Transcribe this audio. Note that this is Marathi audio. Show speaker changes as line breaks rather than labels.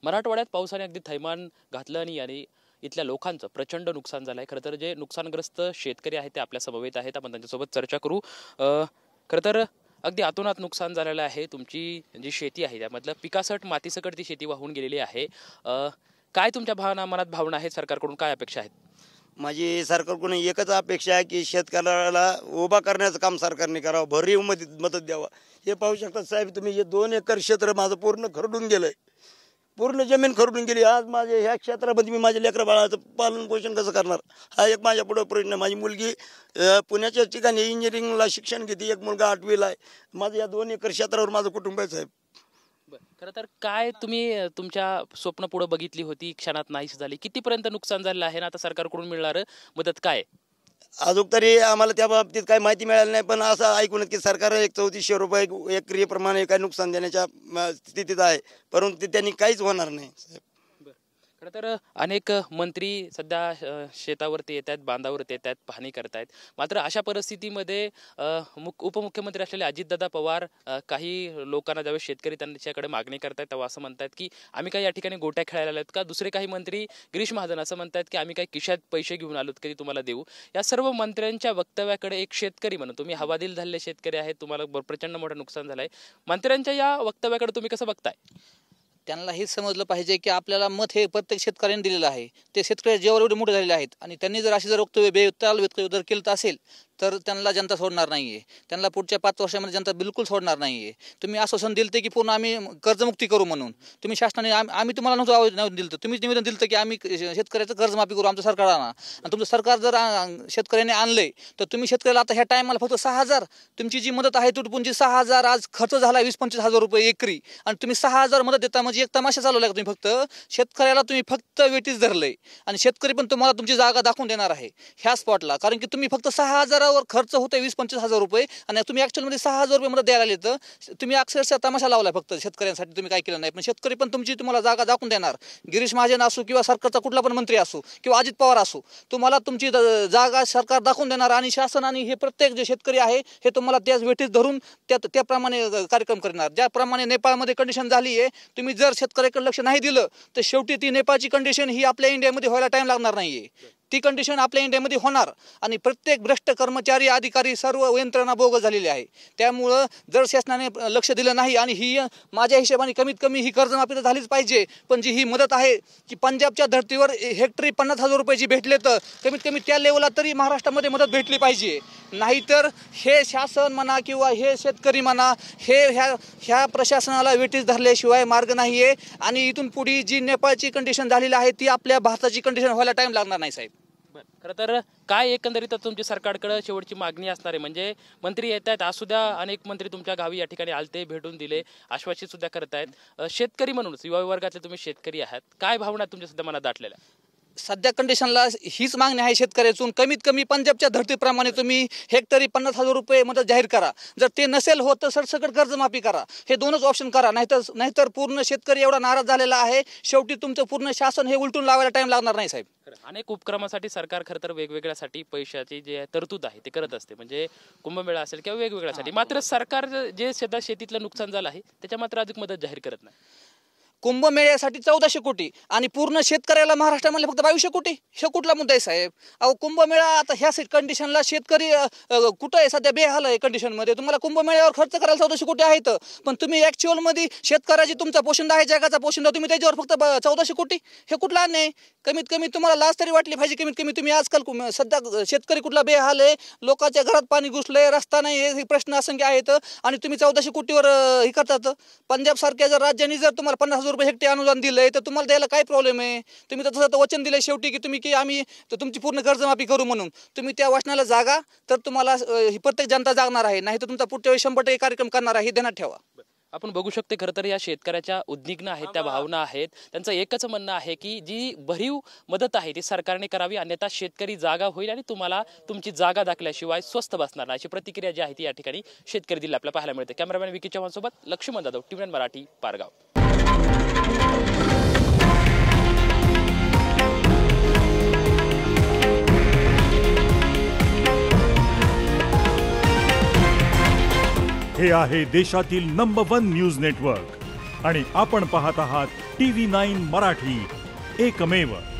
मराठवाड्यात पावसाने अगदी थैमान घातलं आणि इथल्या लोकांचं प्रचंड नुकसान झालं आहे। खरं तर जे नुकसानग्रस्त शेतकरी आहेत ते आपल्या समवेत आहेत, आपण त्यांच्यासोबत चर्चा करू। खरं तर अगदी आतोनात नुकसान झालेलं आहे। तुमची जी शेती आहे त्यामधलं पिकासट मातीसकट ती शेती वाहून गेलेली आहे। काय तुमच्या मनात भावना आहेत, सरकारकडून काय अपेक्षा आहेत?
माझी सरकारकडून एकच अपेक्षा आहे की शेतकऱ्याला उभा करण्याचं काम सरकारने करावं, भरीव मदत द्यावं। हे पाहू शकता साहेब तुम्ही, हे 2 एकर क्षेत्र माझं पूर्ण खरडून गेलंय, पूर्ण जमीन खरडून गेली। आज माझ्या ह्या क्षेत्रामध्ये मी माझ्या लेकरा बाळाचं पालन पोषण कसं करणार, हा एक माझ्या पुढे प्रश्न। माझी मुलगी पुण्याच्या ठिकाणी इंजिनिअरिंगला शिक्षण घेते, एक मुलगा 8वीला आहे। माझं या 2 एकर क्षेत्रावर माझं कुटुंब आहे साहेब।
खरं तर काय तुम्ही तुमच्या स्वप्न पुढे बघितली होती, क्षणात नाहीशी झाली, कितीपर्यंत नुकसान झालं आहे ना आता सरकारकडून मिळणार मदत काय?
अजून तरी आम्हाला त्या बाबतीत काही माहिती मिळाली नाही, पण असं ऐकून की सरकार एक 3400 रुपये एकरीप्रमाणे काही नुकसान देण्याच्या स्थितीत आहे, परंतु त्यांनी काहीच होणार नाही साहेब।
खरं तर अनेक मंत्री सध्या शेतावरती येतात, बांधावरती येतात, पाहणी करतायत। मात्र अशा परिस्थितीमध्ये उपमुख्यमंत्री असलेले अजितदादा पवार काही लोकांना ज्यावेळेस शेतकरी त्यांच्याकडे मागणी करतायत तेव्हा असं म्हणतात की आम्ही काही या ठिकाणी गोट्या खेळायला आलोत का? दुसरे काही मंत्री गिरीश महाजन असं म्हणतात की आम्ही काही खिशात पैसे घेऊन आलोत कधी तुम्हाला देऊ। या सर्व मंत्र्यांच्या वक्तव्याकडे एक शेतकरी म्हणून तुम्ही हवादिल झालेले शेतकरी आहेत, तुम्हाला प्रचंड मोठं नुकसान झालंय, मंत्र्यांच्या या वक्तव्याकडे तुम्ही कसं बघताय?
त्यांना हेच समजलं पाहिजे की आपल्याला मत हे प्रत्येक शेतकऱ्यांनी दिलेलं आहे। ते शेतकरी जेव्हा एवढे मोठे झालेले आहेत आणि त्यांनी जर अशी जर वक्तव्य बेताल वक्तव्य जर केलं असेल तर त्यांना जनता सोडणार नाहीये। त्यांना पुढच्या 5 वर्षामध्ये जनता बिलकुल सोडणार नाहीये। तुम्ही आश्वासन दिलं की पूर्ण आम्ही कर्जमुक्ती करू म्हणून, तुम्ही शासनाने आम्ही तुम्हाला नव्हतं दिलं, तुम्ही निवेदन दिलं की आम्ही शेतकऱ्याचं कर्जमाफी करू, आमचं सरकार आणा। आणि तुमचं सरकार जर शेतकऱ्याने आणलंय तर तुम्ही शेतकऱ्याला आता ह्या टायमाला फक्त 6000 तुमची जी मदत आहे तुटपुंजी 6000 आज खर्च झाला 20-25 हजार रुपये एकरी, आणि तुम्ही 6000 मदत देता म्हणजे एक तमाशा चालवला का तुम्ही? फक्त शेतकऱ्याला तुम्ही फक्त वेटीच धरलंय आणि शेतकरी पण तुम्हाला तुमची जागा दाखवून देणार आहे ह्या स्पॉटला, कारण की तुम्ही फक्त 6000 खर्च होते 20-25 हजार रुपये आणि तुम्ही ऍक्च्युअलमध्ये 6000 रुपये मदत द्यायला आले तर तुम्ही अक्षरशः तमाशा लावलाय फक्त शेतकऱ्यांसाठी, तुम्ही काय केलं नाही। पण शेतकरी पण तुम्हाला जागा दाखवून देणार, गिरीश महाजन असो किंवा सरकारचा कुठला पण मंत्री असो किंवा अजित पवार असो, तुम्हाला तुमची जागा सरकार दाखवून देणार आणि शासन आणि हे प्रत्येक जे शेतकरी आहे हे तुम्हाला त्याच वेटीत धरून त्याप्रमाणे कार्यक्रम करणार। ज्याप्रमाणे नेपाळमध्ये कंडिशन झाली आहे, तुम्ही जर शेतकऱ्याकडे लक्ष नाही दिलं तर शेवटी ती नेपाळची कंडिशन ही आपल्या इंडियामध्ये व्हायला टाइम लागणार नाहीये। ती कंडिशन आपल्या इंडियामध्ये होणार आणि प्रत्येक भ्रष्ट कर्मचारी अधिकारी सर्व यंत्रणा बोगस झालेली आहे। त्यामुळं जर शासनाने लक्ष दिलं नाही आणि ही माझ्या हिशोबाने कमीत कमी ही कर्जमाफी तर झालीच पाहिजे, पण जी ही मदत आहे की पंजाबच्या धर्तीवर हेक्टरी 50,000 रुपये जी भेटले तर कमीत कमी त्या लेवलला तरी महाराष्ट्रामध्ये मदत भेटली पाहिजे। नाहीतर हे शासन म्हणा किंवा हे शेतकरी म्हणा हे ह्या प्रशासनाला वेटीस धरल्याशिवाय मार्ग नाही आहे आणि इथून पुढे जी नेपाळची कंडिशन झालेली आहे ती आपल्या भारताची कंडिशन व्हायला टाइम लागणार नाही साहेब।
खरं तर काय एकंदरीत तुमची सरकारकडे शेवटची मागणी असणार आहे? म्हणजे मंत्री येत आहेत, आज सुद्धा अनेक मंत्री तुमच्या गावी या ठिकाणी आलते, भेटून दिले, आश्वासित सुद्धा करत आहेत। शेतकरी म्हणूनच युवा वर्गातले तुम्ही शेतकरी आहात, काय भावना तुमच्या सध्या मनात दाटलेल्या?
सध्या कंडिशनला हीच मागणी आहे शेतकऱ्यातून, कमीत कमी पंजाबच्या धर्तीप्रमाणे तुम्ही हेक्टरी 50,000 रुपये मदत जाहीर करा। जर ते नसेल होत तर सरसकट कर्जमाफी करा, हे दोनच ऑप्शन करा। नाहीतर पूर्ण शेतकरी एवढा नाराज झालेला आहे, शेवटी तुमचं पूर्ण शासन हे उलटून लावायला टाइम लागणार नाही साहेब।
अनेक उपक्रमासाठी सरकार खरं तर वेगवेगळ्यासाठी पैशाची जे तरतूद आहे ते करत असते, म्हणजे कुंभमेळा असेल किंवा वेगवेगळ्यासाठी, मात्र सरकार जे शेतीतलं नुकसान झालं आहे त्याच्या मात्र अधिक मदत जाहीर करत नाही।
कुंभमेळ्यासाठी 1400 कोटी आणि पूर्ण शेतकऱ्याला महाराष्ट्रामध्ये फक्त 2200 कोटी, हे कुठला मुद्दा आहे साहेब? अहो कुंभमेळा आता ह्या कंडिशनला शेतकरी कुठं आहे सध्या? बेहाल आहे कंडिशनमध्ये। तुम्हाला कुंभमेळ्यावर खर्च करायला 1400 कोटी आहेत, पण तुम्ही ॲक्च्युअलमध्ये शेतकऱ्याची तुमचा पोशिंदा आहे, जगाचा पोशिंदा, तुम्ही त्याच्यावर फक्त 1400 कोटी, हे कुठला अन्याय? कमीत कमी तुम्हाला लाज तरी वाटली पाहिजे। कमीत कमी तुम्ही आजकाल सध्या शेतकरी कुठला बेहाल आहे, लोकांच्या घरात पाणी घुसलंय, रस्ता नाही, हे प्रश्न असंख्य आहेत आणि तुम्ही 1400 कोटीवर हे करतात। पंजाब सारख्या जर राज्यांनी जर तुम्हाला 50,000 रुपये हेक्टरी अनुदान दिलंय तर तुम्हाला द्यायला काय प्रॉब्लेम आहे? तुम्ही तर तसं वचन दिलंय शेवटी की आम्ही तुमची पूर्ण कर्जमाफी करू म्हणून, तुम्ही त्या वचनाला जागा तर तुम्हाला ही प्रत्येक जनता जागणार आहे, नाही तर तुमचा पुढच्या वेळी 100% कार्यक्रम करणार आहे, हे ध्यानात ठेवा।
आपण बघू शकते खरं तर या शेतकऱ्याच्या उद्विग्न आहेत, त्या भावना आहेत, त्यांचं एकच म्हणणं आहे की जी भरीव मदत आहे ती सरकारने करावी, अन्यथा शेतकरी जागा होईल आणि तुम्हाला तुमची जागा दाखल्याशिवाय स्वस्त बसणार नाही, अशी प्रतिक्रिया जी आहे ती या ठिकाणी शेतकरी दिली आपल्याला पाहायला मिळते। कॅमेरामॅन विकी चव्हाण सोबत लक्ष्मण जाधव, टीव्ही मराठी, पारगाव।
हे आहे देशातील नंबर 1 न्यूज नेटवर्क आणि आपण पाहत आहात TV9 मराठी, एकमेव.